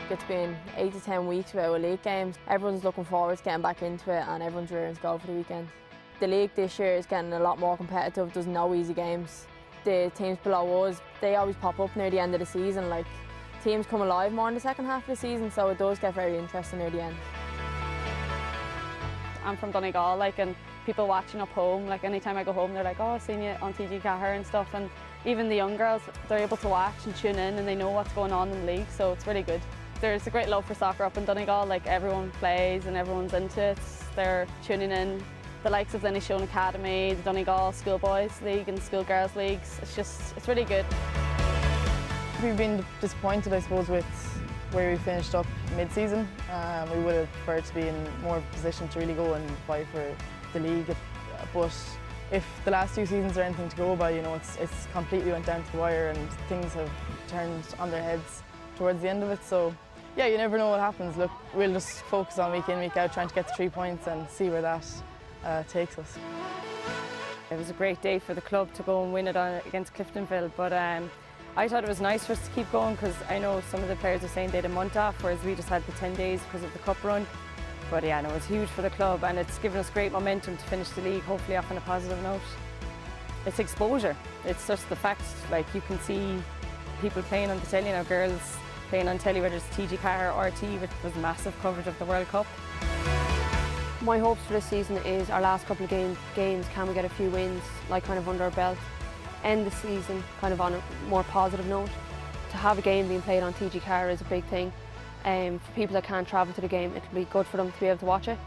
It's been 8 to 10 weeks without a league games. Everyone's looking forward to getting back into it and everyone's rearing to go for the weekend. The league this year is getting a lot more competitive. There's no easy games. The teams below us, they always pop up near the end of the season. Like, teams come alive more in the second half of the season, so it does get very interesting near the end. I'm from Donegal, and people watching up home, anytime I go home, they're like, oh, I've seen you on TG4 and stuff. And even the young girls, they're able to watch and tune in and they know what's going on in the league, so it's really good. There's a great love for soccer up in Donegal, everyone plays and everyone's into it. They're tuning in. The likes of the Náisiúnta Academy, the Donegal Schoolboys League and Schoolgirls Leagues, it's really good. We've been disappointed, I suppose, with where we finished up mid-season. We would have preferred to be in more of a position to really go and fight for the league. But if the last 2 seasons are anything to go by, it's completely went down to the wire and things have turned on their heads towards the end of it. So yeah, you never know what happens. Look, we'll just focus on week in, week out, trying to get the 3 points and see where that takes us. It was a great day for the club to go and win it against Cliftonville, but I thought it was nice for us to keep going because I know some of the players are saying they had a month off, whereas we just had the 10 days because of the cup run. But yeah, no, it was huge for the club and it's given us great momentum to finish the league, hopefully off on a positive note. It's exposure. It's just the fact, you can see people playing on the telly now, girls playing on telly, whether it's TG4 or RT, which was massive coverage of the World Cup. My hopes for this season is our last couple of games, can we get a few wins, kind of under our belt, end the season kind of on a more positive note. To have a game being played on TG4 is a big thing. For people that can't travel to the game, it will be good for them to be able to watch it.